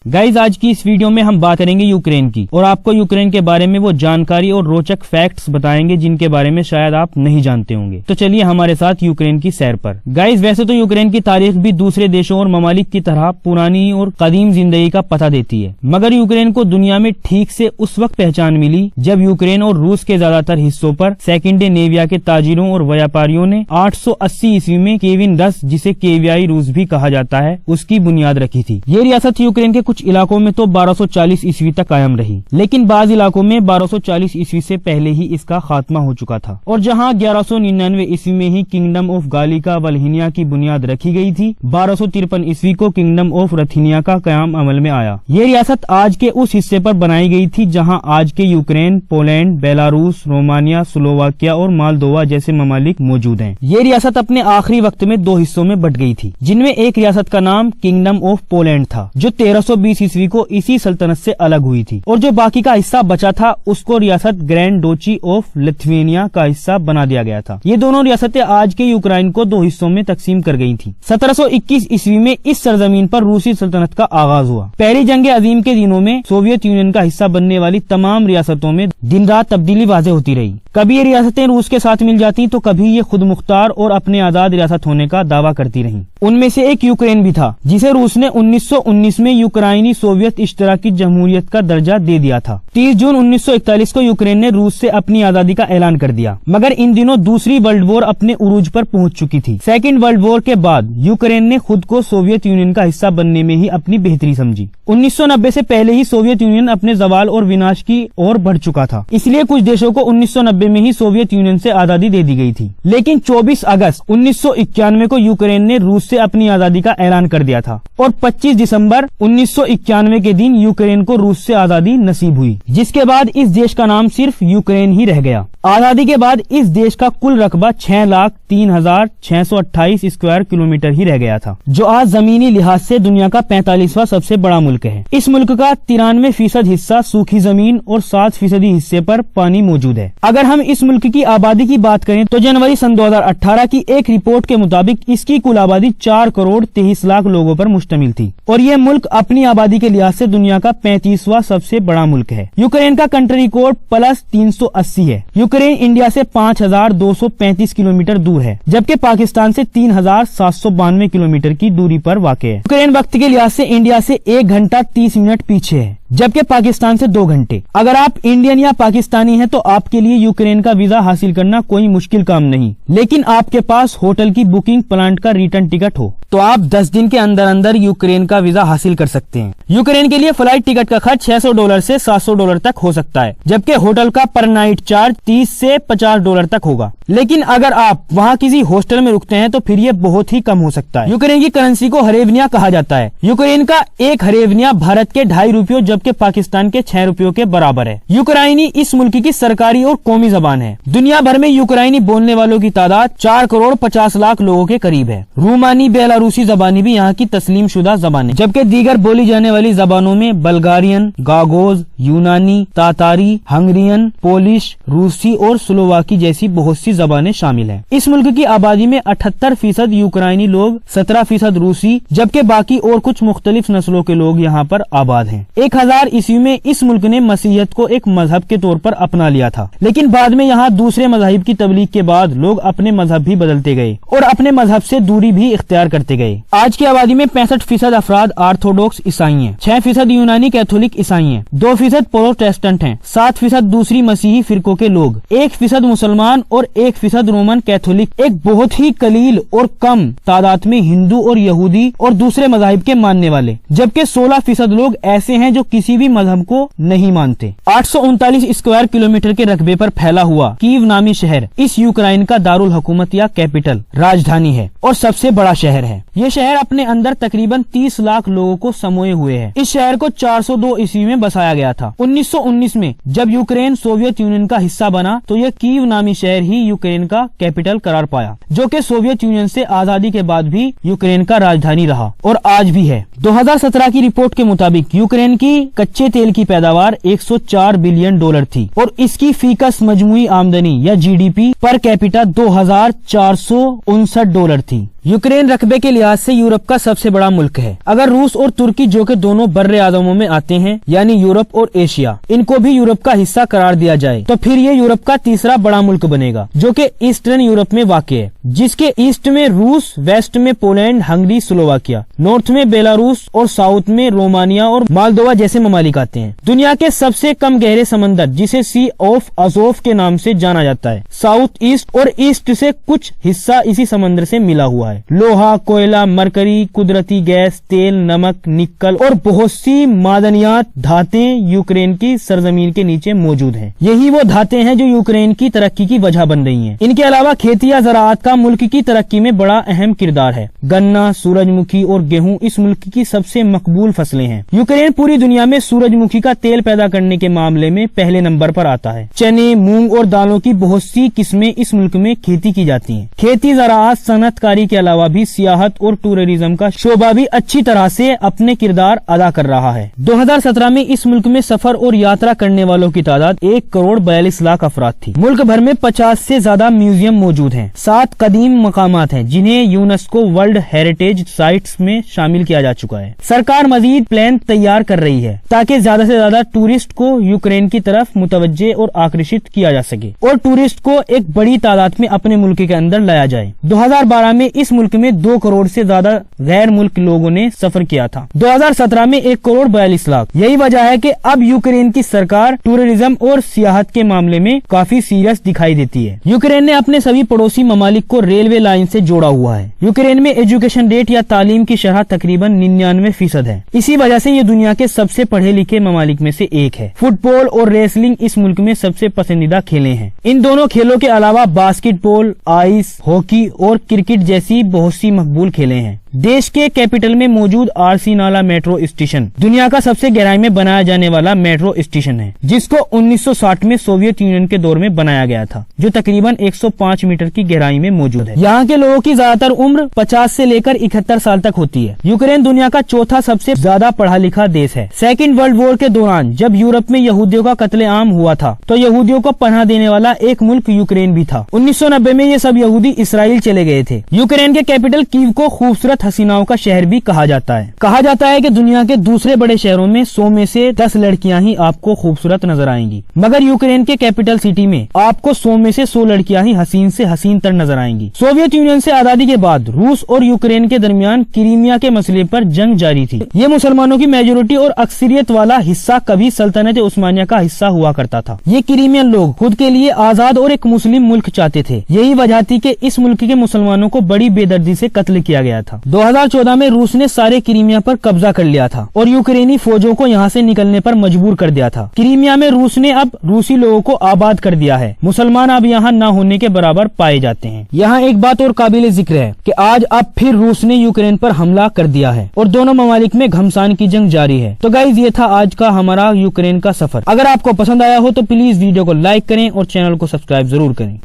Guys आज की इस वीडियो में हम बात करेंगे यूक्रेन की और आपको यूक्रेन के बारे में वो जानकारी और रोचक फैक्ट्स बताएंगे जिनके बारे में शायद आप नहीं जानते होंगे। तो चलिए हमारे साथ यूक्रेन की सैर पर। गाइज वैसे तो यूक्रेन की तारीख भी दूसरे देशों और ममालिक की तरह पुरानी और कदीम जिंदगी का पता देती है, मगर यूक्रेन को दुनिया में ठीक से उस वक्त पहचान मिली जब यूक्रेन और रूस के ज्यादातर हिस्सों पर सेकेंडेनेविया के ताजिरों और व्यापारियों ने 880 ईस्वी में केविन 10 जिसे केवियाई रूस भी कहा जाता है उसकी बुनियाद रखी थी। ये रियासत यूक्रेन के कुछ इलाकों में तो 1240 ईस्वी तक कायम रही, लेकिन बाज इलाकों में 1240 ईस्वी से पहले ही इसका खात्मा हो चुका था। और जहां 1199 ईस्वी में ही किंगडम ऑफ गालिका वल्हिनिया की बुनियाद रखी गई थी, 1253 ईस्वी को किंगडम ऑफ रथिनिया का कयाम अमल में आया। ये रियासत आज के उस हिस्से पर बनाई गई थी जहां आज के Ukraine, Poland, Belarus, Romania, Slovakia और मालदोवा जैसे ममालिक मौजूद हैं। ये रियासत अपने आखिरी वक्त में दो हिस्सों में बट गई थी, जिनमें एक रियासत का नाम किंगडम ऑफ पोलैंड था जो 1320 ईस्वी को इसी सल्तनत से अलग हुई थी, और जो बाकी का हिस्सा बचा था उसको रियासत ग्रैंड डोची ऑफ लिथुआनिया का हिस्सा बना दिया गया था। ये दोनों रियासतें आज के यूक्रेन को दो हिस्सों में तकसीम कर गई थी। 1721 ईस्वी में इस सरजमीन पर रूसी सल्तनत का आगाज हुआ। पहली जंग अजीम के दिनों में सोवियत यूनियन का हिस्सा बनने वाली तमाम रियासतों में दिन रात तब्दीली वाज़ेह होती रही। कभी ये रियासतें रूस के साथ मिल जाती तो कभी ये खुद मुख्तार और अपने आजाद रियासत होने का दावा करती रहीं। उनमें से एक यूक्रेन भी था जिसे रूस ने 1919 में यूक्राइनी सोवियत इश्तराकी जमहूरियत का दर्जा दे दिया था। 30 जून 1941 को यूक्रेन ने रूस से अपनी आजादी का ऐलान कर दिया, मगर इन दिनों दूसरी वर्ल्ड वॉर अपने उरूज पर पहुंच चुकी थी। सेकेंड वर्ल्ड वॉर के बाद यूक्रेन ने खुद को सोवियत यूनियन का हिस्सा बनने में ही अपनी बेहतरी समझी। 1990 से पहले ही सोवियत यूनियन अपने जवाल और विनाश की ओर बढ़ चुका था, इसलिए कुछ देशों को 1990 में ही सोवियत यूनियन से आजादी दे दी गई थी। लेकिन 24 अगस्त 1991 को यूक्रेन ने रूस से अपनी आजादी का ऐलान कर दिया था और 25 दिसंबर 1991 के दिन यूक्रेन को रूस से आजादी नसीब हुई, जिसके बाद इस देश का नाम सिर्फ यूक्रेन ही रह गया। आजादी के बाद इस देश का कुल रकबा 6,03,628 स्क्वायर किलोमीटर ही रह गया था, जो आज जमीनी लिहाज से दुनिया का 45वां सबसे बड़ा मुल्क है। इस मुल्क का 93% हिस्सा सूखी जमीन और 7% हिस्से पर पानी मौजूद है। अगर हम इस मुल्क की आबादी की बात करें तो जनवरी सन 2018 की एक रिपोर्ट के मुताबिक इसकी कुल आबादी 4 करोड़ 23 लाख लोगों पर मुश्तमिल थी, और ये मुल्क अपनी आबादी के लिहाज से दुनिया का 35वां सबसे बड़ा मुल्क है। यूक्रेन का कंट्री कोड +380 है। यूक्रेन इंडिया से 5235 किलोमीटर दूर है, जबकि पाकिस्तान से 3792 किलोमीटर की दूरी पर वाक़ है। यूक्रेन वक्त के लिहाज से इंडिया से 1 घंटा 30 मिनट पीछे है, जबकि पाकिस्तान से 2 घंटे। अगर आप इंडियन या पाकिस्तानी हैं तो आपके लिए यूक्रेन का वीजा हासिल करना कोई मुश्किल काम नहीं, लेकिन आपके पास होटल की बुकिंग, प्लांट का रिटर्न टिकट हो तो आप 10 दिन के अंदर अंदर यूक्रेन का वीजा हासिल कर सकते हैं। यूक्रेन के लिए फ्लाइट टिकट का खर्च $600 से $700 तक हो सकता है, जबकि होटल का पर नाइट चार्ज $30 से $50 तक होगा। लेकिन अगर आप वहाँ किसी हॉस्टल में रुकते हैं तो फिर ये बहुत ही कम हो सकता है। यूक्रेन की करेंसी को हरेवनिया कहा जाता है। यूक्रेन का एक हरेवनिया भारत के 2.5 रुपयों जबकि पाकिस्तान के 6 रुपयों के बराबर है। यूक्राइनी इस मुल्क की सरकारी और कौमी जबान है। दुनिया भर में यूक्राइनी बोलने वालों की तादाद 4 करोड़ 50 लाख लोगों के करीब है। रूमानी, बेलारूसी जबानी भी यहाँ की तस्लीम शुदा जबान है, जबकि दीगर बोली जाने वाली जबानों में बल्गारियन, गागोज, यूनानी, तातारी, हंगरियन, पोलिश, रूसी और स्लोवाकी जैसी बहुत सी जबानें शामिल हैं। इस मुल्क की आबादी में 78% यूक्राइनी लोग, 17% रूसी, जबकि बाकी और कुछ मुख्तलिफ नस्लों के लोग यहाँ पर आबाद हैं। 1000 ईस्वी में इस मुल्क ने मसीहियत को एक मजहब के तौर पर अपना लिया था, लेकिन बाद में यहाँ दूसरे मजहब की तबलीग के बाद लोग अपने मजहब भी बदलते गए और अपने मजहब से दूरी भी इख्तियार करते गए। आज की आबादी में 65% अफराद ऑर्थोडॉक्स ईसाई हैं, 6% यूनानी कैथोलिक ईसाई हैं, 2% प्रोटेस्टेंट हैं, 7% दूसरी मसीही फिरकों के लोग, 1% मुसलमान और 1% रोमन कैथोलिक, एक बहुत ही कलील और कम तादाद में हिंदू और यहूदी और दूसरे मजहब के मानने वाले, जबकि 16% लोग ऐसे हैं जो किसी भी मजहब को नहीं मानते। 839 स्क्वायर किलोमीटर के रकबे पर फैला हुआ कीव नामी शहर इस यूक्रेन का दारुल हुकूमत या कैपिटल, राजधानी है और सबसे बड़ा शहर है। ये शहर अपने अंदर तकरीबन 30 लाख लोगों को समोए हुए है। इस शहर को 402 ईस्वी में बसाया गया था। 1919 में जब यूक्रेन सोवियत यूनियन का हिस्सा बना तो यह कीव नामी शहर ही यूक्रेन का कैपिटल करार पाया, जो कि सोवियत यूनियन से आजादी के बाद भी यूक्रेन का राजधानी रहा और आज भी है। 2017 की रिपोर्ट के मुताबिक यूक्रेन की कच्चे तेल की पैदावार $104 बिलियन थी और इसकी फीकस मजमुई आमदनी या GDP पर कैपिटा $2,459 थी। यूक्रेन रकबे के लिहाज से यूरोप का सबसे बड़ा मुल्क है। अगर रूस और तुर्की, जो कि दोनों बर्रे आज़मों में आते हैं, यानी यूरोप और एशिया, इनको भी यूरोप का हिस्सा करार दिया जाए तो फिर ये यूरोप का तीसरा बड़ा मुल्क बनेगा, जो कि ईस्टर्न यूरोप में वाक़ है, जिसके ईस्ट में रूस, वेस्ट में पोलैंड, हंगरी, स्लोवाकिया, नॉर्थ में बेलारूस और साउथ में रोमानिया और मालदोवा जैसे ममालिक आते हैं। दुनिया के सबसे कम गहरे समंदर, जिसे सी ऑफ अज़ोव के नाम से जाना जाता है, साउथ ईस्ट और ईस्ट से कुछ हिस्सा इसी समंदर से मिला हुआ है। लोहा, कोयला, मरकरी, कुदरती गैस, तेल, नमक, निकल और बहुत सी मादनियात, धातें यूक्रेन की सरजमीन के नीचे मौजूद हैं। यही वो धातें हैं जो यूक्रेन की तरक्की की वजह बन रही हैं। इनके अलावा खेती या ज़राअत का मुल्क की तरक्की में बड़ा अहम किरदार है। गन्ना, सूरजमुखी और गेहूं इस मुल्क की सबसे मकबूल फसलें हैं। यूक्रेन पूरी दुनिया में सूरजमुखी का तेल पैदा करने के मामले में पहले नंबर पर आता है। चने, मूंग और दालों की बहुत सी किस्में इस मुल्क में खेती की जाती हैं। खेती, ज़राअत, सनअतकारी के अलावा भी सियाहत और टूरिज्म का शोबा भी अच्छी तरह से अपने किरदार अदा कर रहा है। 2017 में इस मुल्क में सफर और यात्रा करने वालों की तादाद 1,42,00,000 अफराद थी। मुल्क भर में 50 से ज्यादा म्यूजियम मौजूद हैं। 7 कदीम मकामात हैं जिन्हें यूनेस्को वर्ल्ड हेरिटेज साइट्स में शामिल किया जा चुका है। सरकार मजीद प्लान तैयार कर रही है ताकि ज्यादा से ज्यादा टूरिस्ट को यूक्रेन की तरफ मुतवज्जे और आकर्षित किया जा सके और टूरिस्ट को एक बड़ी तादाद में अपने मुल्क के अंदर लाया जाए। 2012 में इस मुल्क में 2 करोड़ से ज्यादा गैर मुल्क लोगों ने सफर किया था। 2017 में 1,42,00,000। यही वजह है कि अब यूक्रेन की सरकार टूरिज्म और सियाहत के मामले में काफी सीरियस दिखाई देती है। यूक्रेन ने अपने सभी पड़ोसी ममालिक को रेलवे लाइन से जोड़ा हुआ है। यूक्रेन में एजुकेशन रेट या तालीम की शरह तकरीबन 99% है। इसी वजह से ये दुनिया के सबसे पढ़े लिखे ममालिक में से एक है। फुटबॉल और रेसलिंग इस मुल्क में सबसे पसंदीदा खेलें हैं। इन दोनों खेलों के अलावा बास्केटबॉल, आइस हॉकी और क्रिकेट जैसी बहुत सी मकबूल खेलें हैं। देश के कैपिटल में मौजूद आरसी नाला मेट्रो स्टेशन दुनिया का सबसे गहराई में बनाया जाने वाला मेट्रो स्टेशन है, जिसको 1960 में सोवियत यूनियन के दौर में बनाया गया था, जो तकरीबन 105 मीटर की गहराई में मौजूद है। यहाँ के लोगों की ज्यादातर उम्र 50 से लेकर 71 साल तक होती है। यूक्रेन दुनिया का चौथा सबसे ज्यादा पढ़ा लिखा देश है। सेकेंड वर्ल्ड वॉर के दौरान जब यूरोप में यहूदियों का कत्लेआम हुआ था तो यहूदियों को पनाह देने वाला एक मुल्क यूक्रेन भी था। 1990 में ये सब यहूदी इसराइल चले गए थे। यूक्रेन के कैपिटल कीव को खूबसूरत हसीनाओं का शहर भी कहा जाता है। कहा जाता है कि दुनिया के दूसरे बड़े शहरों में 100 में से 10 लड़कियां ही आपको खूबसूरत नजर आएंगी, मगर यूक्रेन के कैपिटल सिटी में आपको 100 में से 100 लड़कियां ही हसीन से हसीन तर नजर आएंगी। सोवियत यूनियन से आजादी के बाद रूस और यूक्रेन के दरमियान क्रीमिया के मसले पर जंग जारी थी। ये मुसलमानों की मेजोरिटी और अक्सरियत वाला हिस्सा कभी सल्तनत उस्मानिया का हिस्सा हुआ करता था। ये क्रीमियन लोग खुद के लिए आजाद और एक मुस्लिम मुल्क चाहते थे। यही वजह थी कि इस मुल्क के मुसलमानों को बड़ी बेदर्दी से कत्ल किया गया था। 2014 में रूस ने सारे क्रीमिया पर कब्जा कर लिया था और यूक्रेनी फौजों को यहाँ से निकलने पर मजबूर कर दिया था। क्रीमिया में रूस ने अब रूसी लोगों को आबाद कर दिया है। मुसलमान अब यहाँ न होने के बराबर पाए जाते हैं। यहाँ एक बात और काबिल जिक्र है कि आज अब फिर रूस ने यूक्रेन पर हमला कर दिया है और दोनों ममालिक में घमसान की जंग जारी है। तो गाइज, ये था आज का हमारा यूक्रेन का सफर। अगर आपको पसंद आया हो तो प्लीज वीडियो को लाइक करें और चैनल को सब्सक्राइब जरूर करें।